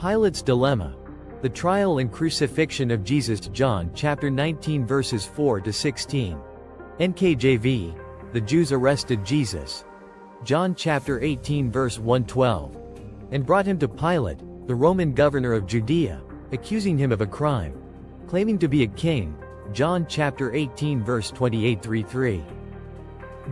Pilate's dilemma. The trial and crucifixion of Jesus. John chapter 19 verses 4 to 16. NKJV. The Jews arrested Jesus. John chapter 18 verse 112. And brought him to Pilate, the Roman governor of Judea, accusing him of a crime, claiming to be a king. John chapter 18 verse 28-33.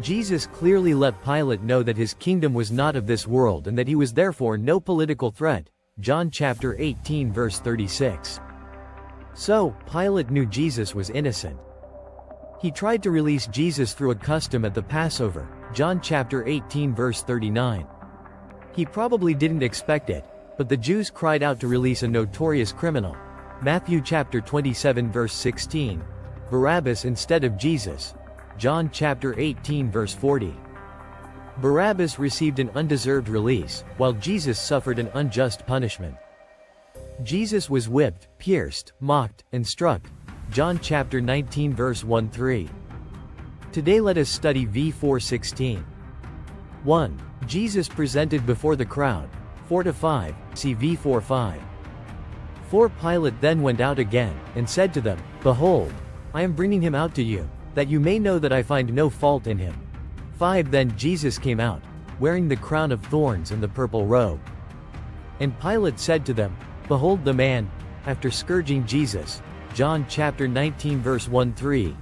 Jesus clearly let Pilate know that his kingdom was not of this world and that he was therefore no political threat. John chapter 18 verse 36. So, Pilate knew Jesus was innocent. He tried to release Jesus through a custom at the Passover. John chapter 18 verse 39. He probably didn't expect it, but the Jews cried out to release a notorious criminal. Matthew chapter 27 verse 16. Barabbas instead of Jesus. John chapter 18 verse 40. Barabbas received an undeserved release, while Jesus suffered an unjust punishment. Jesus was whipped, pierced, mocked, and struck. John chapter 19 verse 1-3. Today let us study v4:16. 1. Jesus presented before the crowd. 4-5, see v4:5. 4. Pilate then went out again, and said to them, Behold, I am bringing him out to you, that you may know that I find no fault in him. 5. Then Jesus came out, wearing the crown of thorns and the purple robe. And Pilate said to them, Behold the man. After scourging Jesus. John chapter 19 verse 1-3.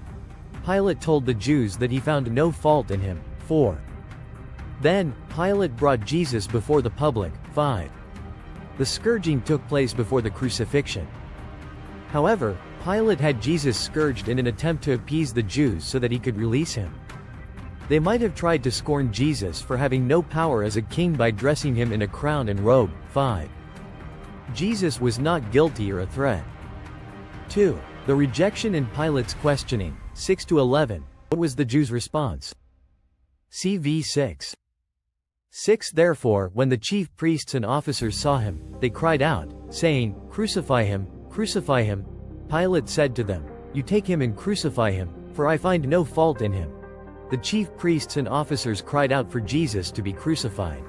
Pilate told the Jews that he found no fault in him. 4. Then, Pilate brought Jesus before the public. 5. The scourging took place before the crucifixion. However, Pilate had Jesus scourged in an attempt to appease the Jews so that he could release him. They might have tried to scorn Jesus for having no power as a king by dressing him in a crown and robe. 5. Jesus was not guilty or a threat. 2. The rejection and Pilate's questioning. 6-11. What was the Jews' response? See v6. 6. Therefore, when the chief priests and officers saw him, they cried out, saying, Crucify him, crucify him. Pilate said to them, You take him and crucify him, for I find no fault in him. The chief priests and officers cried out for Jesus to be crucified.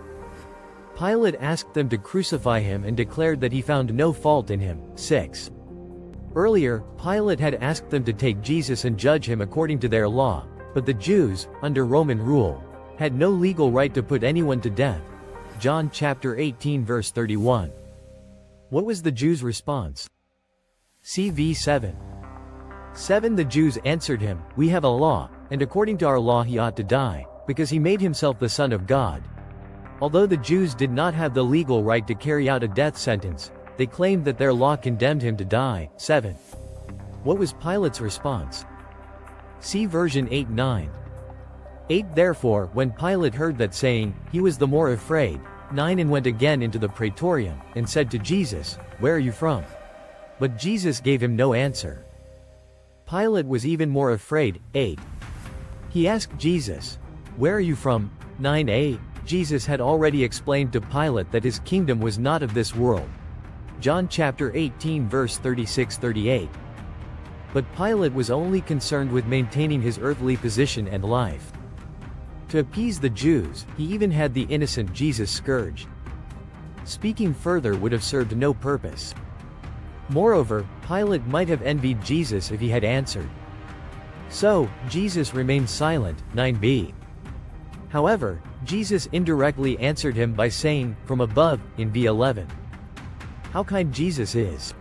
Pilate asked them to crucify him and declared that he found no fault in him. 6. Earlier, Pilate had asked them to take Jesus and judge him according to their law, but the Jews, under Roman rule, had no legal right to put anyone to death. John chapter 18 verse 31. What was the Jews' response? See v7. 7. The Jews answered him, We have a law, and according to our law he ought to die, because he made himself the Son of God. Although the Jews did not have the legal right to carry out a death sentence, they claimed that their law condemned him to die. 7. What was Pilate's response? See version 8-9. 8. Therefore, when Pilate heard that saying, he was the more afraid. 9. And went again into the praetorium, and said to Jesus, Where are you from? But Jesus gave him no answer. Pilate was even more afraid. 8. He asked Jesus, Where are you from? 9a. Jesus had already explained to Pilate that his kingdom was not of this world. John chapter 18 verse 36-38. But Pilate was only concerned with maintaining his earthly position and life. To appease the Jews, he even had the innocent Jesus scourged. Speaking further would have served no purpose. Moreover, Pilate might have envied Jesus if he had answered. So, Jesus remained silent. 9b. However, Jesus indirectly answered him by saying, From above, in v11. How kind Jesus is.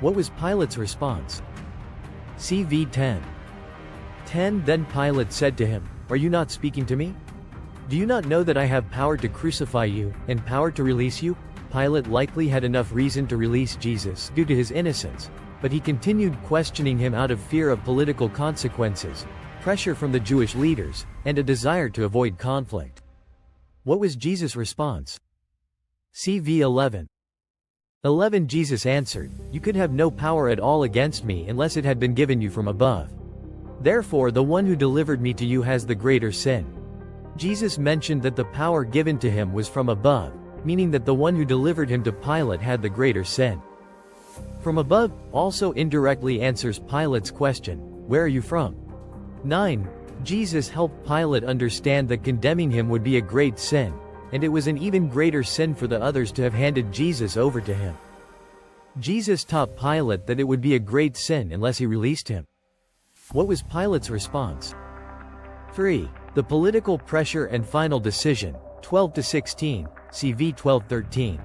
What was Pilate's response? See v10. 10. Then Pilate said to him, Are you not speaking to me? Do you not know that I have power to crucify you, and power to release you? Pilate likely had enough reason to release Jesus due to his innocence, but he continued questioning him out of fear of political consequences, pressure from the Jewish leaders, and a desire to avoid conflict. What was Jesus' response? See v11. 11. Jesus answered, You could have no power at all against me unless it had been given you from above. Therefore the one who delivered me to you has the greater sin. Jesus mentioned that the power given to him was from above, meaning that the one who delivered him to Pilate had the greater sin. From above also indirectly answers Pilate's question, Where are you from? 9. Jesus helped Pilate understand that condemning him would be a great sin, and it was an even greater sin for the others to have handed Jesus over to him. Jesus taught Pilate that it would be a great sin unless he released him. What was Pilate's response? 3. The political pressure and final decision, 12-16, CV 12:13.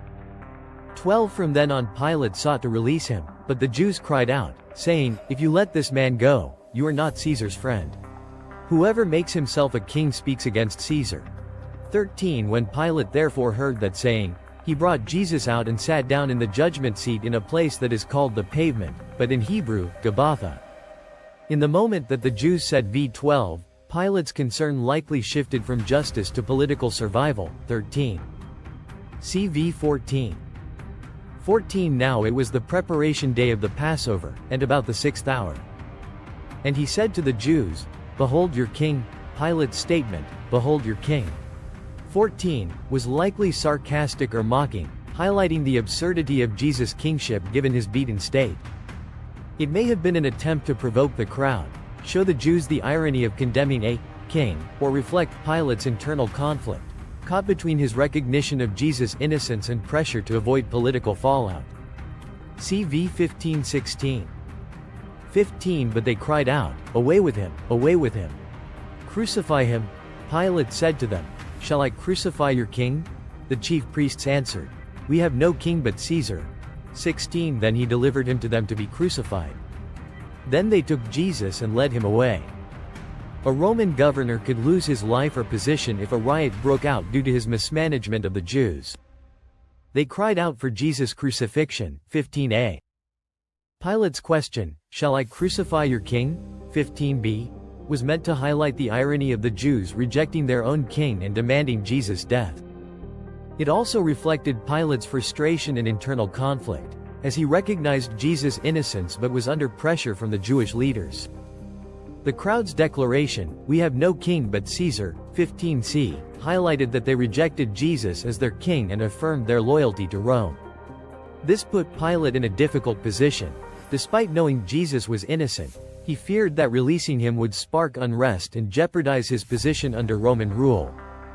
12 From then on Pilate sought to release him, but the Jews cried out, saying, "If you let this man go, you are not Caesar's friend. Whoever makes himself a king speaks against Caesar." 13 When Pilate therefore heard that saying, he brought Jesus out and sat down in the judgment seat in a place that is called the Pavement, but in Hebrew, Gabbatha. In the moment that the Jews said v12, Pilate's concern likely shifted from justice to political survival. 13. CV 14. 14 Now it was the preparation day of the Passover, and about the 6th hour. And he said to the Jews, "Behold your king." Pilate's statement, "Behold your king," 14, was likely sarcastic or mocking, highlighting the absurdity of Jesus' kingship given his beaten state. It may have been an attempt to provoke the crowd, show the Jews the irony of condemning a king, or reflect Pilate's internal conflict, caught between his recognition of Jesus' innocence and pressure to avoid political fallout. CV 15:16. 15 But they cried out, "Away with him! Away with him! Crucify him!" Pilate said to them, "Shall I crucify your king?" The chief priests answered, "We have no king but Caesar." 16 Then he delivered him to them to be crucified. Then they took Jesus and led him away. A Roman governor could lose his life or position if a riot broke out due to his mismanagement of the Jews. They cried out for Jesus' crucifixion. 15a. Pilate's question, "Shall I crucify your king?" 15b, was meant to highlight the irony of the Jews rejecting their own king and demanding Jesus' death. It also reflected Pilate's frustration and internal conflict, as he recognized Jesus' innocence but was under pressure from the Jewish leaders. The crowd's declaration, "We have no king but Caesar," 15c, highlighted that they rejected Jesus as their king and affirmed their loyalty to Rome. This put Pilate in a difficult position. Despite knowing Jesus was innocent, he feared that releasing him would spark unrest and jeopardize his position under Roman rule.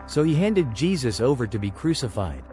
So he handed Jesus over to be crucified.